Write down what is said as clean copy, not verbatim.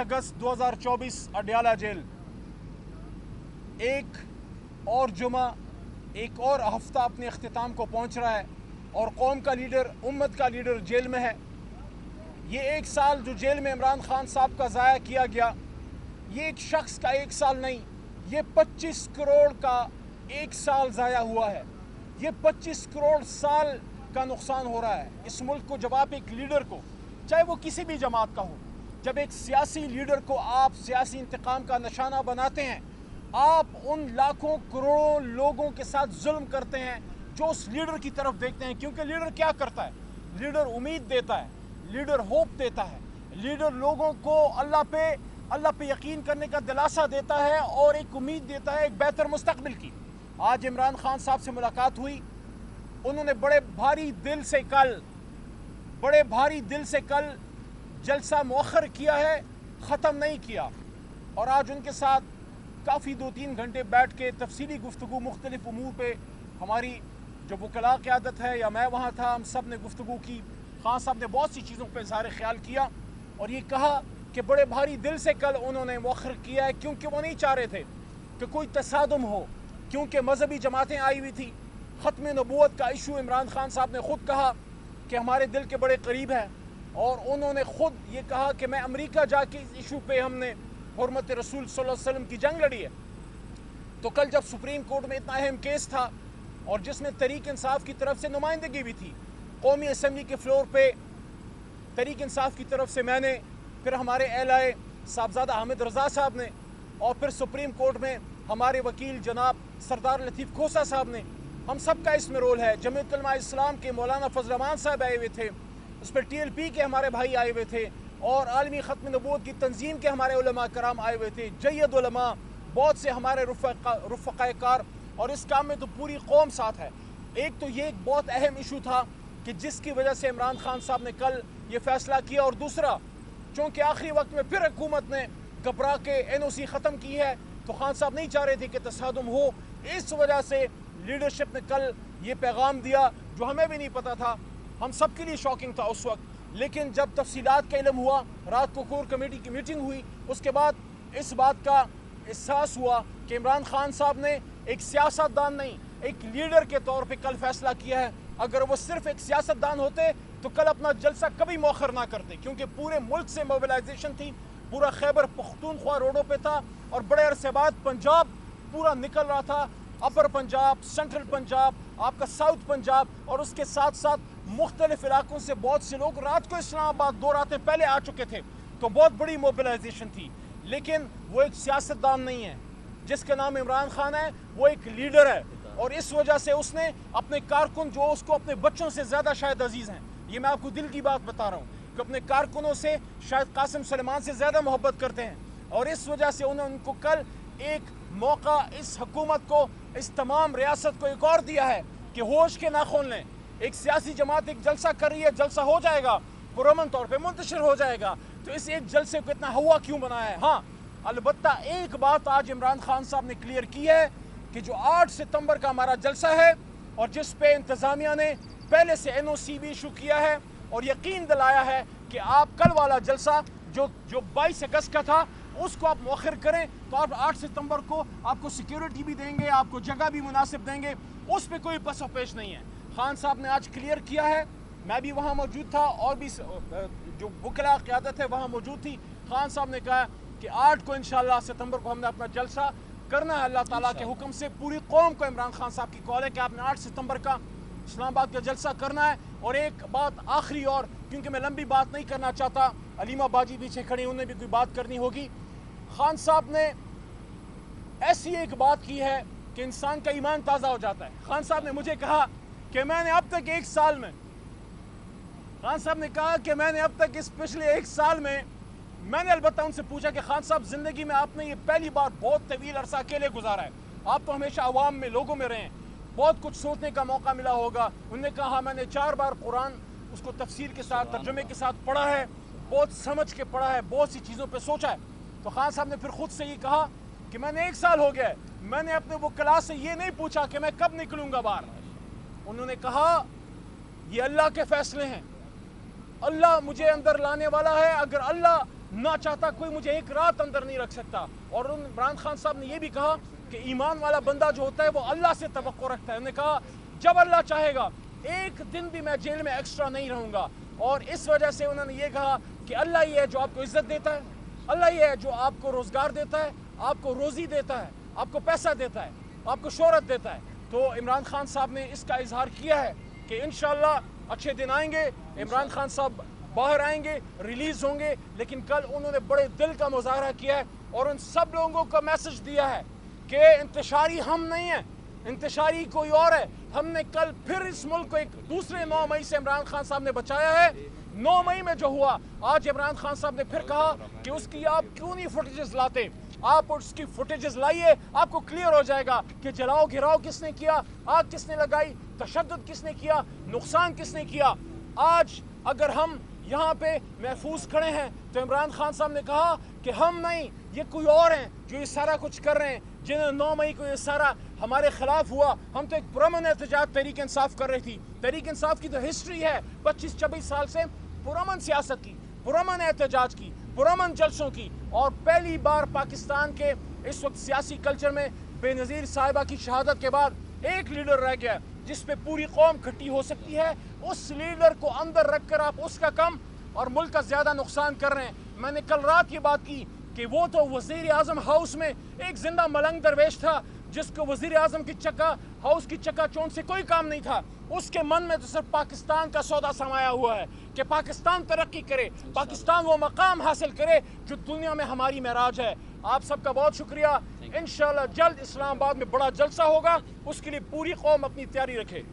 अगस्त 2024 Adiala jail. एक और जुमा, एक और हफ्ता अपने अख्तिताम को पहुंच रहा है और कौम का लीडर, उम्मत का लीडर जेल में है। ये एक साल जो जेल में इमरान खान साहब का ज़ाया किया गया, ये एक शख्स का एक साल नहीं, ये 25 करोड़ का एक साल ज़ाया हुआ है। ये 25 करोड़ साल का नुकसान हो रहा है इस मुल्क को। जब आप एक लीडर को, चाहे वो किसी भी जमात का हो, जब एक सियासी लीडर को आप सियासी इंतकाम का निशाना बनाते हैं, आप उन लाखों करोड़ों लोगों के साथ जुल्म करते हैं जो उस लीडर की तरफ देखते हैं। क्योंकि लीडर क्या करता है? लीडर उम्मीद देता है, लीडर होप देता है, लीडर लोगों को अल्लाह पे यकीन करने का दिलासा देता है और एक उम्मीद देता है एक बेहतर मुस्तकबिल की। आज इमरान खान साहब से मुलाकात हुई, उन्होंने बड़े भारी दिल से कल जलसा मौखर किया है, ख़त्म नहीं किया। और आज उनके साथ काफ़ी 2-3 घंटे बैठ के तफसीली गुफ्तगू मुख्तलिफ उमूर पे, हमारी जो वकला क़यादत है या मैं वहाँ था, हम सब ने गुफ्तगू की। खान साहब ने बहुत सी चीज़ों पे इज़हार ख्याल किया और ये कहा कि बड़े भारी दिल से कल उन्होंने मौखर किया है, क्योंकि वो नहीं चाह रहे थे कि कोई तसादुम हो, क्योंकि मजहबी जमातें आई हुई थी। ख़त्म नबूवत का इशू इमरान खान साहब ने ख़ुद कहा कि हमारे दिल के बड़े करीब है, और उन्होंने ख़ुद ये कहा कि मैं अमेरिका जाके इस इशू पे हमने हुर्मत रसूल सल्लल्लाहु अलैहि वसल्लम की जंग लड़ी है। तो कल जब सुप्रीम कोर्ट में इतना अहम केस था और जिसमें तहरीक इंसाफ की तरफ से नुमाइंदगी भी थी, कौमी असम्बली के फ्लोर पे तहरीक इंसाफ की तरफ से मैंने, फिर हमारे एलआई साहबजादा हामिद रज़ा साहब ने, और फिर सुप्रीम कोर्ट में हमारे वकील जनाब सरदार लतीफ़ खोसा साहब ने, हम सब का इसमें रोल है। जमीयत उलमा इस्लाम के मौलाना फजल रहमान साहब आए हुए थे, उस पर TLP के हमारे भाई आए हुए थे, और आलमी ख़त्म नबूवत की तंजीम के हमारे उलमा कराम आए हुए थे, जय्यद उलमा, बहुत से हमारे रुफ़क़ाए कार, और इस काम में तो पूरी कौम साथ है। एक तो ये एक बहुत अहम इशू था कि जिसकी वजह से इमरान खान साहब ने कल ये फ़ैसला किया, और दूसरा चूँकि आखिरी वक्त में फिर हुकूमत ने घबरा के NOC ख़त्म की है, तो खान साहब नहीं चाह रहे थे कि तसादुम हो। इस वजह से लीडरशिप ने कल ये पैगाम दिया जो हमें भी नहीं पता था, हम सब के लिए शॉकिंग था उस वक्त। लेकिन जब तफसीलात का इल्म हुआ, रात को कोर कमेटी की मीटिंग हुई, उसके बाद इस बात का एहसास हुआ कि इमरान खान साहब ने एक सियासतदान नहीं, एक लीडर के तौर पे कल फैसला किया है। अगर वो सिर्फ एक सियासतदान होते तो कल अपना जलसा कभी मौखर ना करते, क्योंकि पूरे मुल्क से मोबिलाइजेशन थी, पूरा खैबर पख्तूनख्वा रोडों पे था, और बड़े अरसे बाद पंजाब पूरा निकल रहा था, अपर पंजाब, सेंट्रल पंजाब, आपका साउथ पंजाब, और उसके साथ साथ मुख्तलिफ इलाकों से बहुत से लोग रात को इस्लामाबाद 2 रातें पहले आ चुके थे। तो बहुत बड़ी मोबिलाइजेशन थी। लेकिन वो एक सियासतदान नहीं है, जिसका नाम इमरान खान है, वो एक लीडर है, और इस वजह से उसने अपने कारकुन जो उसको अपने बच्चों से ज़्यादा शायद अजीज़ हैं, ये मैं आपको दिल की बात बता रहा हूँ, कि अपने कारकुनों से शायद कासिम सुलेमान से ज़्यादा मोहब्बत करते हैं, और इस वजह से उन्होंने उनको कल एक मौका इस हुकूमत को, इस तमाम रियासत को एक और दिया है कि होश के नाखून लें। एक सियासी जमात एक जलसा कर रही है, जलसा हो जाएगा, पुरअमन तौर पे मुंतशिर हो जाएगा, तो इस एक जलसे को इतना हवा क्यों बनाया है? हाँ, अलबत्ता एक बात आज इमरान खान साहब ने क्लियर की है कि जो 8 सितंबर का हमारा जलसा है, और जिस पे इंतज़ामिया ने पहले से NOC भी इशू किया है और यकीन दिलाया है कि आप कल वाला जलसा जो 22 अगस्त का था उसको आप मौखर करें, तो आप 8 सितंबर को आपको सिक्योरिटी भी देंगे, आपको जगह भी मुनासिब देंगे, उस पर कोई पसोपेश नहीं है। खान साहब ने आज क्लियर किया है, मैं भी वहाँ मौजूद था, और भी जो वकला क़यादत है वहाँ मौजूद थी। खान साहब ने कहा कि 8 को इंशाअल्लाह सितंबर को हमने अपना जलसा करना है अल्लाह ताला के हुक्म से। पूरी कौम को इमरान खान साहब की कॉल है कि आपने 8 सितंबर का इस्लामाबाद का जलसा करना है। और एक बात आखिरी, और क्योंकि मैं लंबी बात नहीं करना चाहता, अलीमा बाजी पीछे खड़ी, उन्हें भी कोई बात करनी होगी। खान साहब ने ऐसी एक बात की है कि इंसान का ईमान ताज़ा हो जाता है। खान साहब ने मुझे कहा कि मैंने अब तक एक साल में, खान साहब ने कहा कि मैंने अब तक इस पिछले 1 साल में, मैंने अलबत्ता उनसे पूछा कि खान साहब ज़िंदगी में आपने ये पहली बार बहुत तवील अरसा अकेले गुजारा है, आप तो हमेशा अवाम में, लोगों में रहे हैं, बहुत कुछ सोचने का मौका मिला होगा। उन्होंने कहा मैंने 4 बार कुरान उसको तफसीर के साथ, तर्जुमे के साथ पढ़ा है, बहुत समझ के पढ़ा है, बहुत सी चीज़ों पर सोचा है। तो खान साहब ने फिर खुद से ये कहा कि मैंने 1 साल हो गया है, मैंने अपने वो क्लास से ये नहीं पूछा कि मैं कब निकलूंगा बाहर। उन्होंने कहा ये अल्लाह के फैसले हैं, अल्लाह मुझे अंदर लाने वाला है, अगर अल्लाह ना चाहता कोई मुझे एक रात अंदर नहीं रख सकता। और इमरान खान साहब ने ये भी कहा कि ईमान वाला बंदा जो होता है वो अल्लाह से तवक्को रखता है। उन्होंने कहा जब अल्लाह चाहेगा एक दिन भी मैं जेल में एक्स्ट्रा नहीं रहूँगा। और इस वजह से उन्होंने ये कहा कि अल्लाह ही है जो आपको इज़्ज़त देता है, अल्लाह ही है जो आपको रोज़गार देता है, आपको रोज़ी देता है, आपको पैसा देता है, आपको शोहरत देता है। तो इमरान खान साहब ने इसका इजहार किया है कि इंशाअल्लाह अच्छे दिन आएंगे, इमरान खान साहब बाहर आएंगे, रिलीज़ होंगे। लेकिन कल उन्होंने बड़े दिल का मुजाहरा किया है और उन सब लोगों को मैसेज दिया है कि इंतशारी हम नहीं हैं, इंतशारी कोई और है। हमने कल फिर इस मुल्क को एक दूसरे 9 मई से इमरान खान साहब ने बचाया है। 9 मई में जो हुआ, आज इमरान खान साहब ने फिर कहा कि उसकी आप क्यों नहीं फुटेजेस लाते, आप उसकी फुटेजेस लाइए, आपको क्लियर हो जाएगा कि जलाओ घिराव किसने किया, आग किसने लगाई, तशद्दुद किसने किया, नुकसान किसने किया। आज अगर हम यहाँ पे महफूज खड़े हैं तो इमरान खान साहब ने कहा कि हम नहीं, ये कोई और हैं जो ये सारा कुछ कर रहे हैं, जिन्हें 9 मई को ये सारा हमारे खिलाफ हुआ। हम तो एक पुरअमन एहतजाज तहरीक इंसाफ कर रही थी। तहरीक इंसाफ की तो हिस्ट्री है 25-26 साल से पुरअमन सियासत की, पुरअमन एहतजाज की, पुरअमन जलसों की। और पहली बार पाकिस्तान के इस वक्त सियासी कल्चर में बेनज़ीर साहिबा की शहादत के बाद एक लीडर रह गया जिस पे पूरी कौम इकट्ठी हो सकती है। उस लीडर को अंदर रखकर आप उसका कम और मुल्क का ज़्यादा नुकसान कर रहे हैं। मैंने कल रात ये बात की कि वो तो वज़ीर आज़म हाउस में एक जिंदा मलंग दरवेश था जिसको वज़ीर आज़म की हाउस की चकाचौंध से कोई काम नहीं था। उसके मन में तो सिर्फ पाकिस्तान का सौदा समाया हुआ है कि पाकिस्तान तरक्की करे, पाकिस्तान वो मकाम हासिल करे जो दुनिया में हमारी महराज है। आप सबका बहुत शुक्रिया। इंशाअल्लाह जल्द इस्लामाबाद में बड़ा जलसा होगा, उसके लिए पूरी कौम अपनी तैयारी रखे।